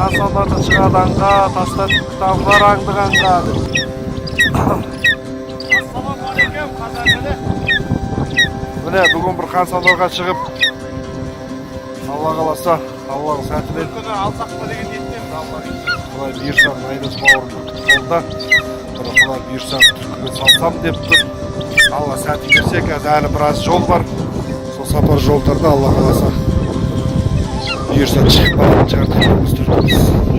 қансандарды шығады аңға, тастар аңдығанға деп. Ассалаумағалейкум, қазақ елі. Міне бүгін бір қансандарға шығып, Алла қаласа, Алланың сәтімен Күні алсақ па деген ниеттеміз, Алла бұйырса. Құдай бұйырса, Айдос бауырым қолда. Құдай бұйырса, түркімен салсам деп тұр. Алла сәтін берсе, қазір әлі біраз жол бар. Сол сапар жолдарда Алла қаласа бұйырса шығып баратын шығар түркіміз.